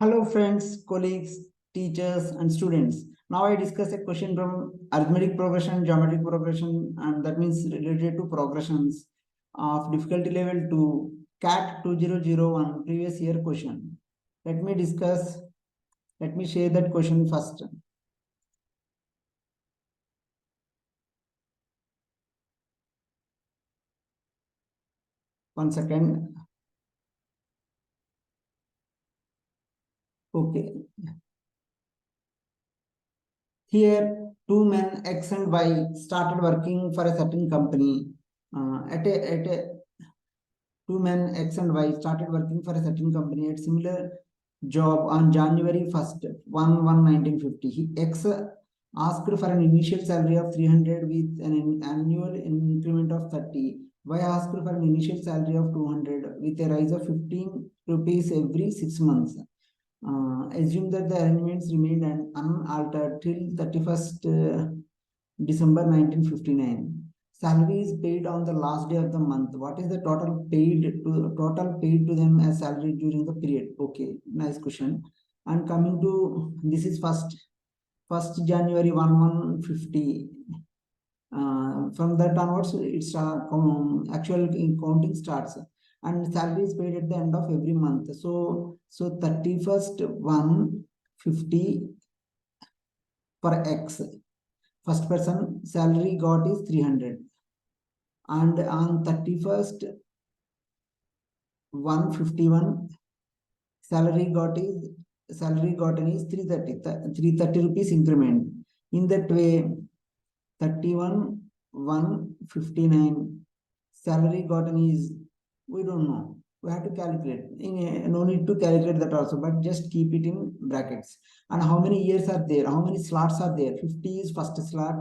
Hello friends, colleagues, teachers and students. Now I discuss a question from arithmetic progression, geometric progression, and that means related to progressions of difficulty level 2, CAT 2001 previous year question. Let me share that question first. One second. Okay. Here, two men X and Y started working for a certain company. Two men X and Y started working for a certain company at similar job on January 1st, 1950. X asked for an initial salary of 300 with an annual increment of 30. Y asked for an initial salary of 200 with a rise of 15 rupees every 6 months. Assume that the arrangements remained unaltered till 31st December 1959. Salary is paid on the last day of the month. What is the total paid to them as salary during the period? Okay, nice question. And coming to this is first January 1 150. From that onwards, it's actual counting starts, and salary is paid at the end of every month. So 31st 150 for X. First person salary got is 300, and on 31st 151 salary gotten is 330 rupees increment. In that way, 31 159 salary gotten is, we don't know, we have to calculate. No need to calculate that also, but just keep it in brackets. And how many years are there, how many slots are there? 50 is first slot.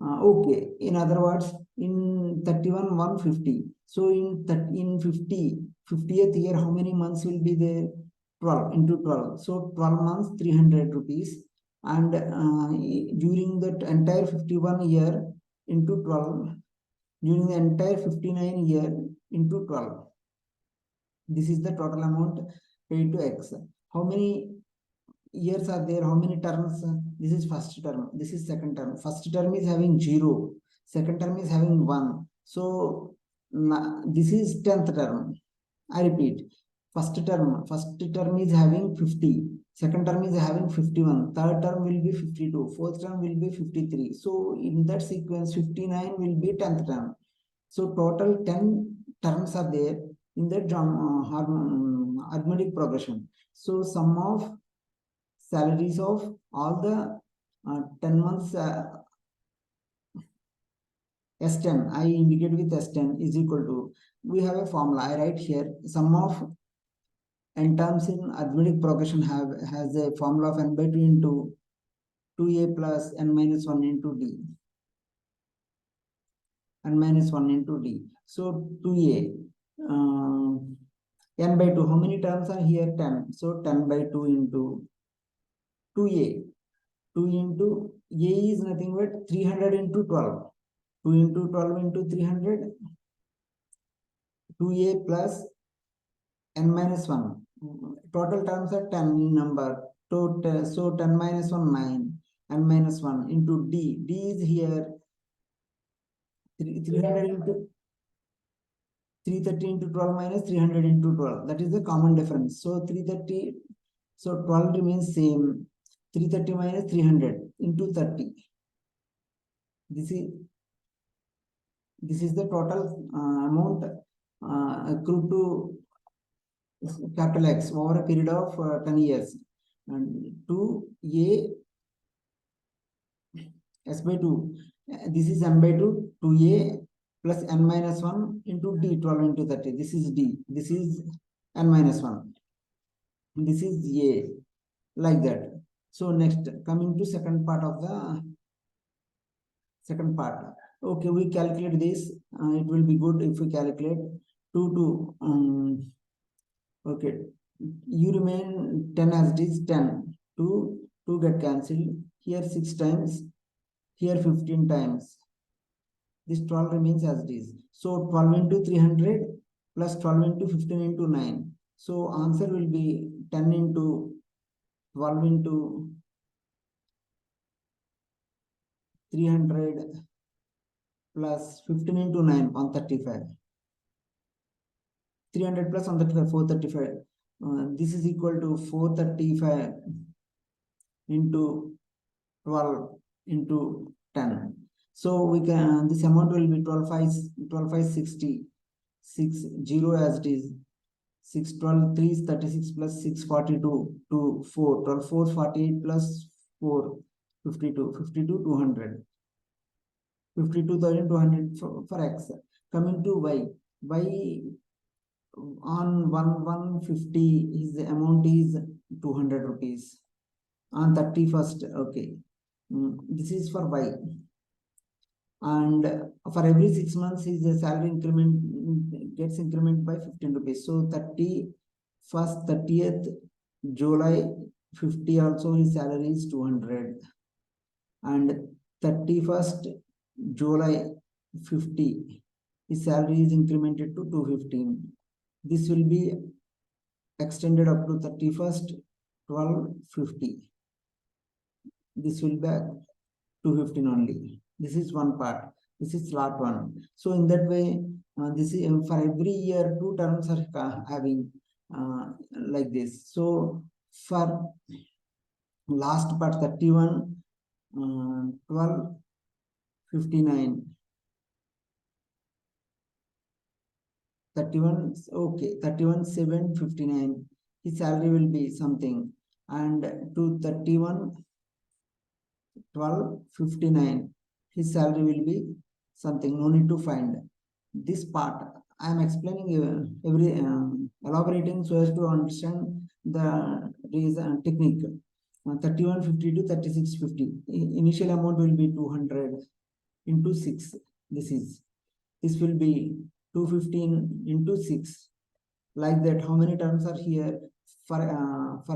Okay, in other words, in 31 150, so in 50th year, how many months will be there? 12 into 12, so 12 months 300 rupees. And during that entire 51 year into 12, during the entire 59 year into 12, this is the total amount paid to X. How many years are there, how many terms? This is first term, this is second term. First term is having 0, second term is having 1, so this is 10th term. I repeat, first term is having 50, second term is having 51, third term will be 52, fourth term will be 53. So in that sequence, 59 will be 10th term. So total 10 terms are there in the arithmetic progression. So sum of salaries of all the 10 months S10, I indicate with S10, is equal to, we have a formula, I write here, sum of n terms in arithmetic progression has a formula of n by 2 into 2a plus n minus 1 into d. N minus 1 into d. So 2a, n by 2, how many terms are here? 10. So 10 by 2 into 2a. 2 into a is nothing but 300 into 12. 2 into 12 into 300. 2a plus n minus 1. Total terms are 10 in number. So 10 minus 1, 9. N minus 1 into d. D is here 300 into 330 into 12 minus 300 into 12. That is the common difference. So 330, so 12 remains same. 330 minus 300 into 30. This is the total amount accrued to capital X over a period of 10 years. And 2a S by 2. This is n by 2, 2a plus n minus 1 into d, 12 into 30. This is d. This is n minus 1. This is a, like that. So next, coming to second part of the second part. Okay, we calculate this. It will be good if we calculate 2 to okay, you remain 10 as it is, 10. 2 get cancelled. Here 6 times, here 15 times. This 12 remains as it is. So 12 into 300 plus 12 into 15 into 9. So answer will be 10 into 12 into 300 plus 15 into 9, 135. 300 plus 135, 435. This is equal to 435 into 12 into 10. So we can, this amount will be 12,560. 60 as it is. 6, 12, 3 is 36 plus 6, 42 to 4. 12, 4, 48 plus 4, 52. 52, 200. 52,200 for X. Coming to Y. Y on 150 his amount is 200 rupees. On 31st, okay. This is for Y. And for every 6 months his salary increment gets increment by 15 rupees. So 31st, 30th July 50 also his salary is 200. And 31st July 50 his salary is incremented to 215. This will be extended up to 31st 12/50. This will be 215 only. This is one part. This is slot one. So in that way, this is for every year 2 terms are having like this. So for last part 31 12/59. 31, okay, 31/7/59 his salary will be something, and to 31/12/59 his salary will be something. No need to find this part. I am explaining every elaborating so as to understand the reason technique. 31/50 to 36/50 initial amount will be 200 into 6. This will be 215 into 6. Like that, how many terms are here? For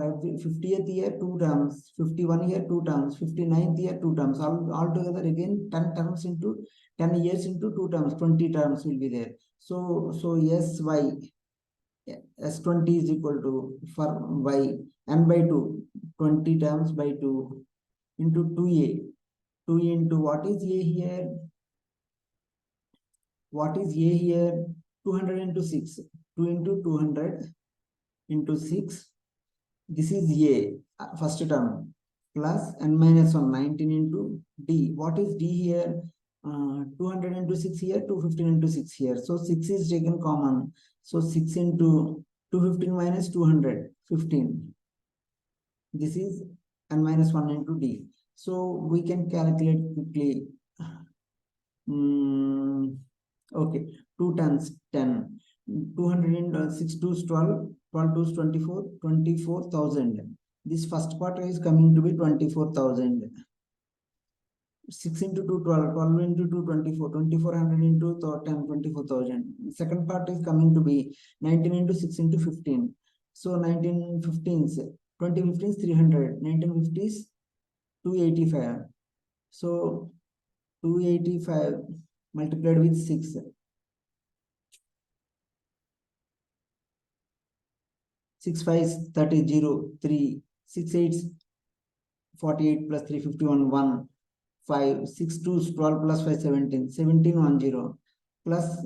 every 50th year, 2 terms, 51 year, 2 terms, 59th year, 2 terms. All together again 10 terms into 10 years into 2 terms, 20 terms will be there. So SY, S20 is equal to for Y, n by 2, 20 terms by 2 into 2A. 2A into what is A here? What is A here? 200 into 6. 2 into 200 into 6. This is A, first term, plus n minus 1, 19 into D. What is D here? 200 into 6 here, 215 into 6 here. So 6 is taken common. So 6 into 215 minus 200, 15. This is n minus 1 into D. So we can calculate quickly. Okay, 2 times 10. 200 into 6 to 12, 12 to 24, 24,000. This first part is coming to be 24,000. 6 into 2, 12, 12 into 2, 24, 2400 into 10, 24,000. Second part is coming to be 19 into 6 into 15. So 1915s, 2015 is 300, 1950 is 285. So 285 multiplied with 6. 6 5 30 0 3 6 8 48 plus 351 1 5 6 2 12 plus 5 17 17 1 0 plus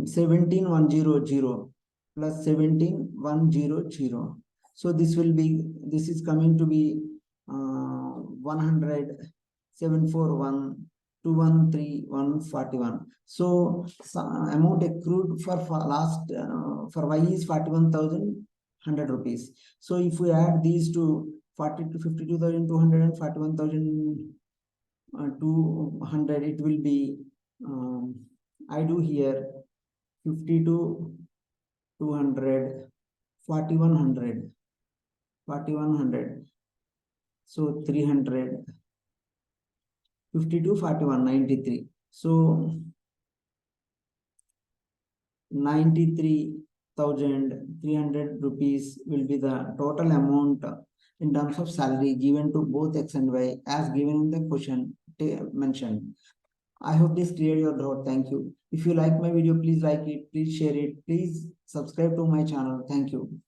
17 1 0 0 plus 17 1 0 0. So this is coming to be 100 741 213 141. So amount accrued for last for Y is 41,100 rupees. So if we add these to 52,200 and 41,200, it will be I do here 52,200, 4,100, 4,100. So 300, 52, 41, 93. So 93,300 rupees will be the total amount in terms of salary given to both X and Y as given in the question mentioned. I hope this cleared your doubt. Thank you. If you like my video, please like it, please share it, please subscribe to my channel. Thank you.